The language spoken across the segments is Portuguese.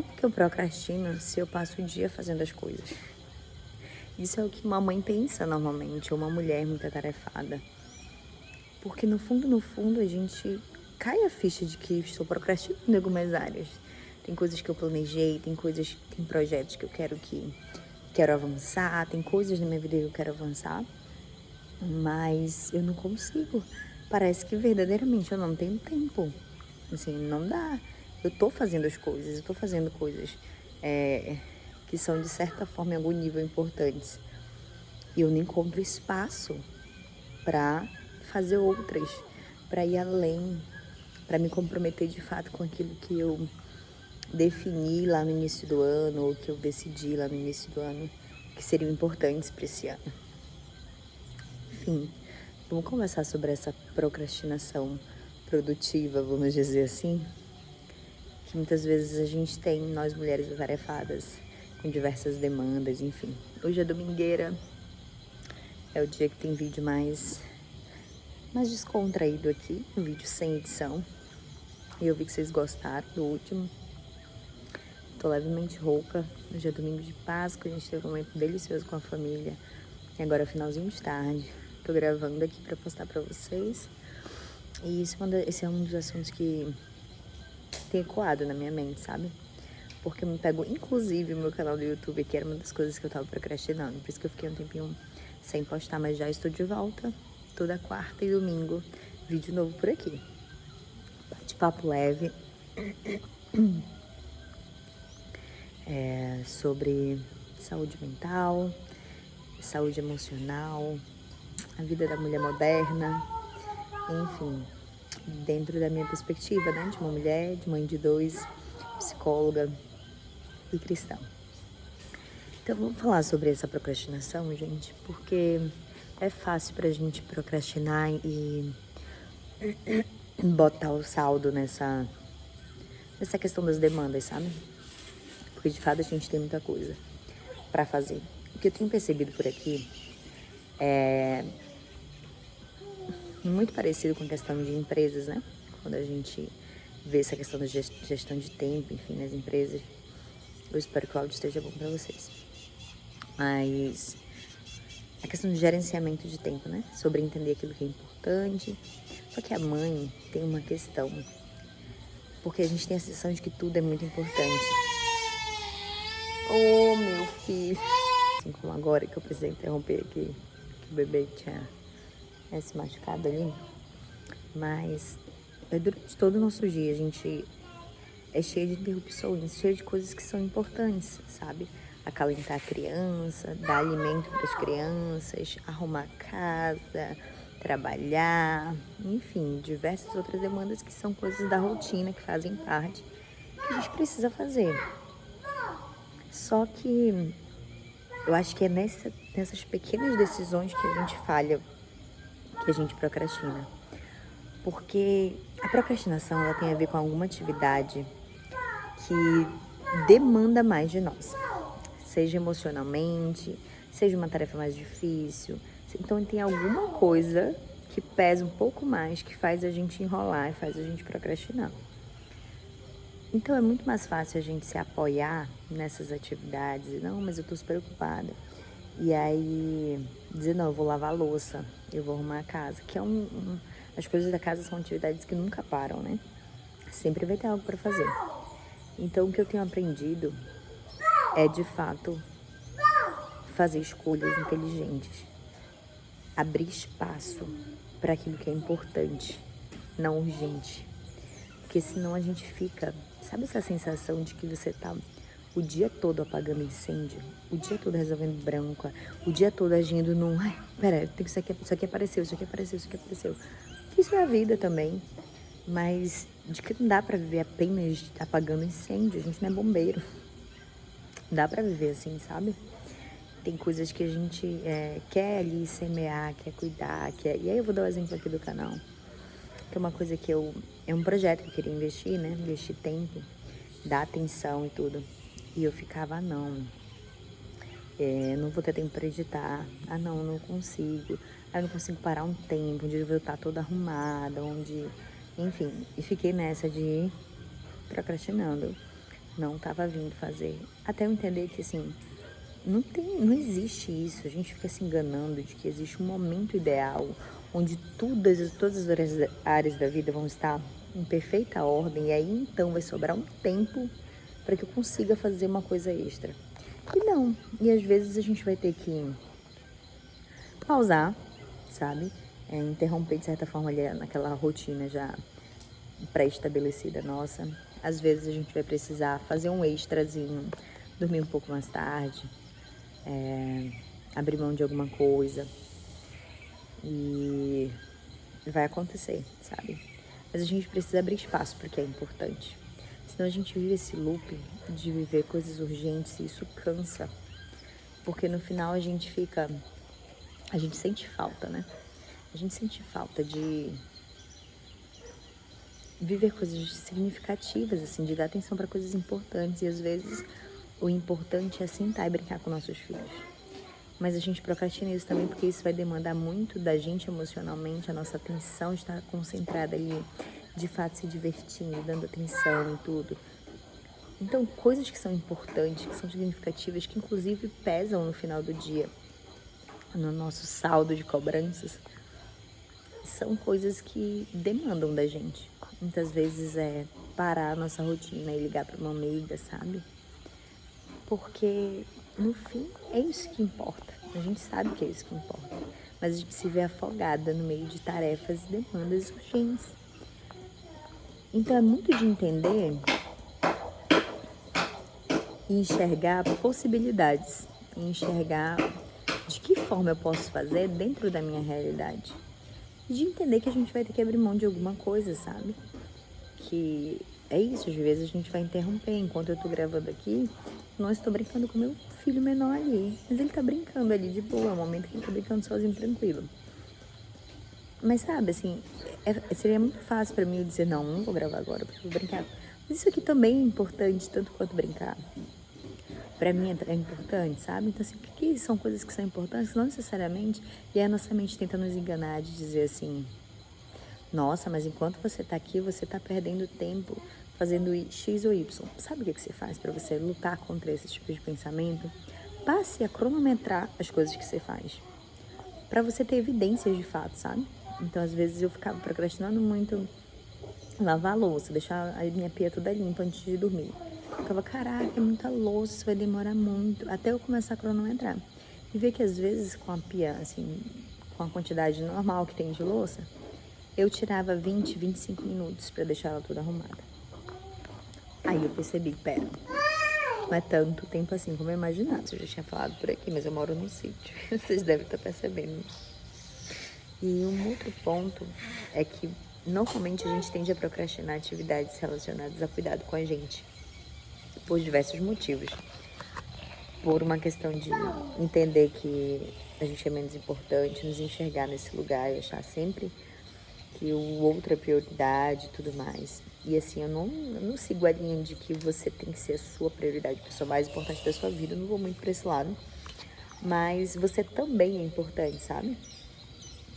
Porque eu procrastino se eu passo o dia fazendo as coisas. Isso é o que uma mãe pensa normalmente, ou uma mulher muito atarefada. Porque no fundo, a gente cai a ficha de que estou procrastinando em algumas áreas. Tem coisas que eu planejei, tem projetos que eu quero avançar, tem coisas na minha vida que eu quero avançar, mas eu não consigo. Parece que verdadeiramente eu não tenho tempo. Assim, não dá. Eu tô fazendo as coisas, eu tô fazendo coisas que são de certa forma em algum nível importantes. E eu não encontro espaço para fazer outras, para ir além, para me comprometer de fato com aquilo que eu defini lá no início do ano, ou que eu decidi lá no início do ano, que seriam importantes para esse ano. Enfim, vamos conversar sobre essa procrastinação produtiva, vamos dizer assim, que muitas vezes a gente tem, nós mulheres atarefadas, com diversas demandas, enfim. Hoje é domingueira, é o dia que tem vídeo mais descontraído aqui, um vídeo sem edição. E eu vi que vocês gostaram do último. Tô levemente rouca. Hoje é domingo de Páscoa, a gente teve um momento delicioso com a família. E agora é finalzinho de tarde. Tô gravando aqui pra postar pra vocês. E esse é um dos assuntos que tem ecoado na minha mente, sabe? Porque me pegou, inclusive, o meu canal do YouTube, que era uma das coisas que eu tava procrastinando. Por isso que eu fiquei um tempinho sem postar, mas já estou de volta. Toda quarta e domingo, vídeo novo por aqui. Bate-papo leve. Sobre saúde mental, saúde emocional, a vida da mulher moderna, enfim, dentro da minha perspectiva, né, de uma mulher, de mãe de 2, psicóloga e cristã. Então vamos falar sobre essa procrastinação, gente, porque é fácil pra gente procrastinar e botar o saldo nessa questão das demandas, sabe? Porque de fato a gente tem muita coisa pra fazer. O que eu tenho percebido por aqui é muito parecido com a questão de empresas, né? Quando a gente vê essa questão da gestão de tempo, enfim, nas empresas. Eu espero que o áudio esteja bom pra vocês. Mas a questão de gerenciamento de tempo, né? Sobre entender aquilo que é importante. Só que a mãe tem uma questão, porque a gente tem a sensação de que tudo é muito importante. Oh, meu filho! Assim como agora que eu precisei interromper aqui, que o bebê tinha se machucado ali. Mas durante todo o nosso dia a gente é cheio de interrupções, cheio de coisas que são importantes, sabe? Acalentar a criança, dar alimento para as crianças, arrumar a casa, trabalhar, enfim, diversas outras demandas que são coisas da rotina, que fazem parte, que a gente precisa fazer. Só que eu acho que é nessas pequenas decisões que a gente falha, que a gente procrastina. Porque a procrastinação ela tem a ver com alguma atividade que demanda mais de nós, seja emocionalmente, seja uma tarefa mais difícil. Então tem alguma coisa que pesa um pouco mais, que faz a gente enrolar e faz a gente procrastinar. Então é muito mais fácil a gente se apoiar nessas atividades e não, mas eu tô super preocupada. E aí dizer, não, eu vou lavar a louça, eu vou arrumar a casa, que é as coisas da casa são atividades que nunca param, né? Sempre vai ter algo para fazer. Então o que eu tenho aprendido é de fato fazer escolhas inteligentes, abrir espaço para aquilo que é importante, não urgente. Porque senão a gente fica, sabe essa sensação de que você tá o dia todo apagando incêndio, o dia todo resolvendo branca, o dia todo agindo num, ai, pera, isso aqui apareceu, isso aqui apareceu, isso aqui apareceu. Isso é a vida também, mas de que não dá pra viver apenas apagando incêndio, a gente não é bombeiro. Dá pra viver assim, sabe? Tem coisas que a gente quer ali semear, quer cuidar, E aí eu vou dar o exemplo aqui do canal, que é uma coisa que é um projeto que eu queria investir, né? Investir tempo, dar atenção e tudo. E eu ficava, não vou ter tempo para editar. Não consigo. Eu não consigo parar um tempo onde eu vou estar toda arrumada, enfim. E fiquei nessa de ir procrastinando. não estava vindo fazer. Até eu entender que, assim, não existe isso. A gente fica se enganando de que existe um momento ideal onde todas as áreas da vida vão estar em perfeita ordem e aí então vai sobrar um tempo para que eu consiga fazer uma coisa extra. E não. E às vezes a gente vai ter que pausar, sabe? Interromper de certa forma ali naquela rotina já pré-estabelecida nossa. Às vezes a gente vai precisar fazer um extrazinho, dormir um pouco mais tarde, abrir mão de alguma coisa e vai acontecer, sabe? Mas a gente precisa abrir espaço porque é importante. Senão a gente vive esse loop de viver coisas urgentes e isso cansa. Porque no final a gente sente falta, né? A gente sente falta de viver coisas significativas, assim, de dar atenção para coisas importantes. E às vezes o importante é sentar e brincar com nossos filhos. Mas a gente procrastina isso também porque isso vai demandar muito da gente emocionalmente, a nossa atenção está concentrada ali, de fato se divertindo, dando atenção e tudo. Então, coisas que são importantes, que são significativas, que inclusive pesam no final do dia, no nosso saldo de cobranças, são coisas que demandam da gente. Muitas vezes é parar a nossa rotina e ligar para uma amiga, sabe? Porque, no fim, é isso que importa. A gente sabe que é isso que importa. Mas a gente se vê afogada no meio de tarefas e demandas urgentes. Então, é muito de entender e enxergar possibilidades. E enxergar de que forma eu posso fazer dentro da minha realidade. E de entender que a gente vai ter que abrir mão de alguma coisa, sabe? Que é isso, às vezes a gente vai interromper. Enquanto eu tô gravando aqui, não estou brincando com meu filho menor ali. Mas ele tá brincando ali de boa, é um momento que ele tá brincando sozinho, tranquilo. Mas sabe, assim, seria muito fácil pra mim eu dizer, não vou gravar agora, porque eu vou brincar. Mas isso aqui também é importante, tanto quanto brincar. Pra mim é importante, sabe? Então, assim, o que são coisas que são importantes? Não necessariamente. E aí a nossa mente tenta nos enganar de dizer assim, nossa, mas enquanto você tá aqui, você tá perdendo tempo fazendo X ou Y. Sabe o que você faz para você lutar contra esse tipo de pensamento? Passe a cronometrar as coisas que você faz. Para você ter evidências de fato, sabe? Então, às vezes, eu ficava procrastinando muito lavar a louça, deixar a minha pia toda limpa antes de dormir. Eu ficava, caraca, é muita louça, isso vai demorar muito, até eu começar a cronometrar. E ver que, às vezes, com a pia, assim, com a quantidade normal que tem de louça, eu tirava 20, 25 minutos para deixar ela toda arrumada. Aí eu percebi, pera, não é tanto tempo assim como eu imaginava. Eu já tinha falado por aqui, mas eu moro num sítio. Vocês devem estar percebendo. E um outro ponto é que normalmente a gente tende a procrastinar atividades relacionadas a cuidado com a gente. Por diversos motivos. Por uma questão de entender que a gente é menos importante, nos enxergar nesse lugar e achar sempre que o outro é prioridade e tudo mais. E assim, eu não sigo a linha de que você tem que ser a sua prioridade, a pessoa mais importante da sua vida, eu não vou muito pra esse lado. Mas você também é importante, sabe?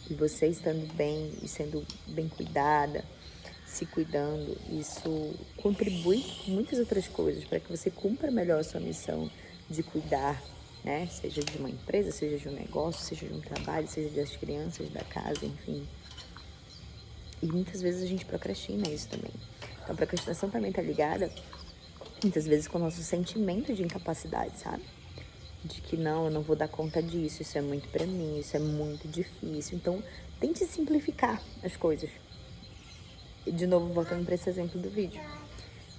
E você estando bem e sendo bem cuidada, se cuidando, isso contribui com muitas outras coisas para que você cumpra melhor a sua missão de cuidar, né? Seja de uma empresa, seja de um negócio, seja de um trabalho, seja das crianças, da casa, enfim. E muitas vezes a gente procrastina isso também. Então a procrastinação também tá ligada, muitas vezes, com o nosso sentimento de incapacidade, sabe? De que não, eu não vou dar conta disso, isso é muito pra mim, isso é muito difícil. Então, tente simplificar as coisas. E, de novo, voltando para esse exemplo do vídeo.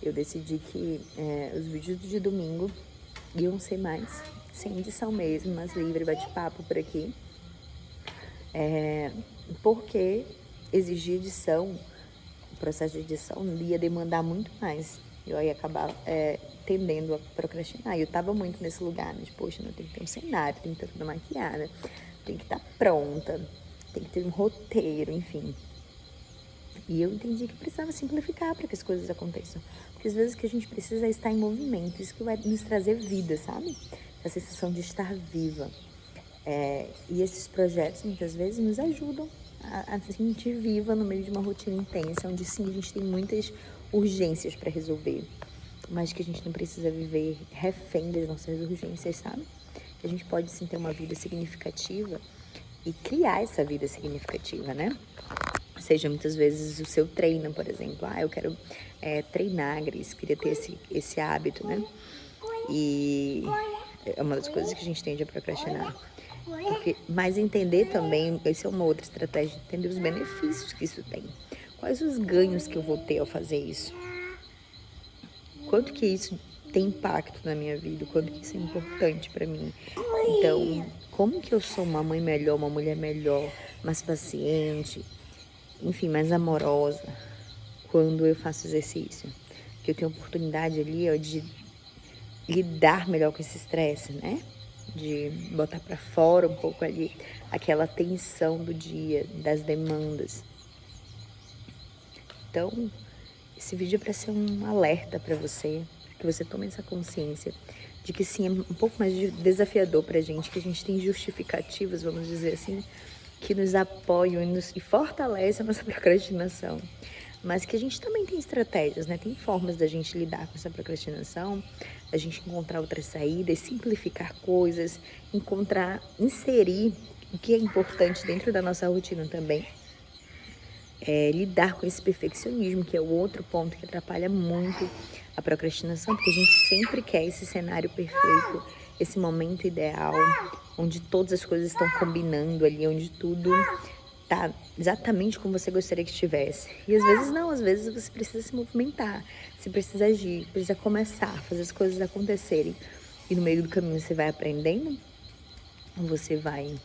Eu decidi que os vídeos de domingo iam ser mais sem edição mesmo, mas livre, bate-papo por aqui. Porque exigir edição, o processo de edição ia demandar muito mais. Eu ia acabar tendendo a procrastinar. E eu tava muito nesse lugar, né? De, poxa, eu tenho que ter um cenário, tem que estar toda maquiada, tem que estar pronta, tem que ter um roteiro, enfim. E eu entendi que eu precisava simplificar para que as coisas aconteçam. Porque às vezes o que a gente precisa é estar em movimento, isso que vai nos trazer vida, sabe? A sensação de estar viva. E esses projetos, muitas vezes, nos ajudam a se sentir viva no meio de uma rotina intensa, onde sim, a gente tem muitas urgências para resolver. mas que a gente não precisa viver refém das nossas urgências, sabe? Que a gente pode sim ter uma vida significativa e criar essa vida significativa, né? Seja muitas vezes o seu treino, por exemplo. Eu quero treinar, Gris, queria ter esse hábito, né? E é uma das coisas que a gente tende a procrastinar. Mas entender também, essa é uma outra estratégia, entender os benefícios que isso tem. Quais os ganhos que eu vou ter ao fazer isso? Quanto que isso tem impacto na minha vida? Quanto que isso é importante para mim? Então, como que eu sou uma mãe melhor, uma mulher melhor, mais paciente, enfim, mais amorosa quando eu faço exercício? Que eu tenho oportunidade ali, de lidar melhor com esse estresse, né? De botar para fora um pouco ali aquela tensão do dia, das demandas. Então, esse vídeo é para ser um alerta para você, que você tome essa consciência de que sim, é um pouco mais desafiador pra gente, que a gente tem justificativas, vamos dizer assim, que nos apoiam e fortalecem a nossa procrastinação. Mas que a gente também tem estratégias, né? Tem formas da gente lidar com essa procrastinação, a gente encontrar outras saídas, simplificar coisas, inserir o que é importante dentro da nossa rotina também. Lidar com esse perfeccionismo, que é o outro ponto que atrapalha muito a procrastinação, porque a gente sempre quer esse cenário perfeito, esse momento ideal, onde todas as coisas estão combinando ali, onde tudo tá exatamente como você gostaria que estivesse. E às vezes não, às vezes você precisa se movimentar, você precisa agir, precisa começar, fazer as coisas acontecerem. E no meio do caminho você vai aprendendo, você vai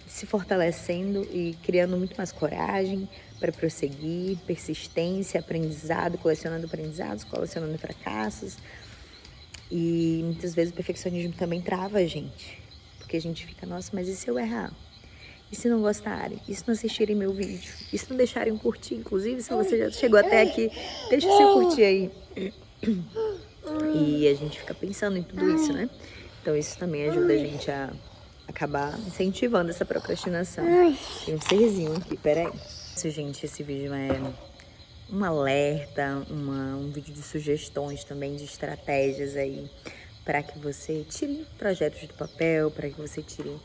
se fortalecendo e criando muito mais coragem para prosseguir, persistência, aprendizado, colecionando aprendizados, colecionando fracassos. E muitas vezes o perfeccionismo também trava a gente, porque a gente fica, nossa, mas e se eu errar? E se não gostarem? E se não assistirem meu vídeo? E se não deixarem curtir? Inclusive, se você já chegou até aqui, deixa o seu curtir aí. E a gente fica pensando em tudo isso, né? Então isso também ajuda a gente a acabar incentivando essa procrastinação. Tem um serzinho aqui, peraí. Isso, gente, esse vídeo é um alerta, um vídeo de sugestões também, de estratégias aí, para que você tire projetos do papel, para que você tire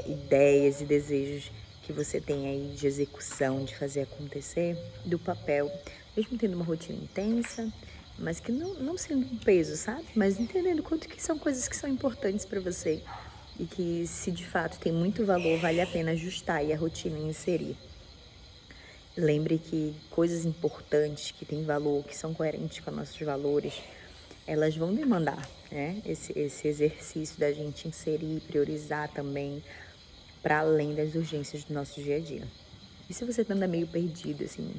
ideias e desejos que você tem aí de execução, de fazer acontecer do papel, mesmo tendo uma rotina intensa, mas que não sendo um peso, sabe? Mas entendendo quanto que são coisas que são importantes para você e que, se de fato tem muito valor, vale a pena ajustar aí a rotina e inserir. Lembre que coisas importantes, que têm valor, que são coerentes com nossos valores, elas vão demandar, né? Esse exercício da gente inserir, priorizar também, para além das urgências do nosso dia a dia. E se você anda meio perdido, assim,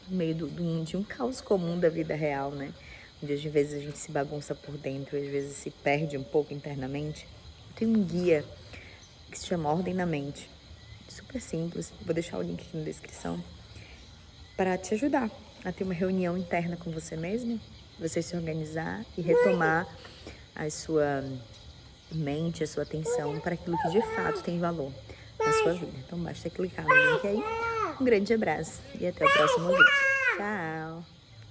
no meio de um caos comum da vida real, né? Onde às vezes a gente se bagunça por dentro, às vezes se perde um pouco internamente, tem um guia que se chama Ordem na Mente. Super simples, vou deixar o link aqui na descrição, para te ajudar a ter uma reunião interna com você mesmo, você se organizar e retomar a sua mente, a sua atenção para aquilo que de fato tem valor na sua vida. Então basta clicar no link aí. Um grande abraço e até o próximo vídeo. Tchau!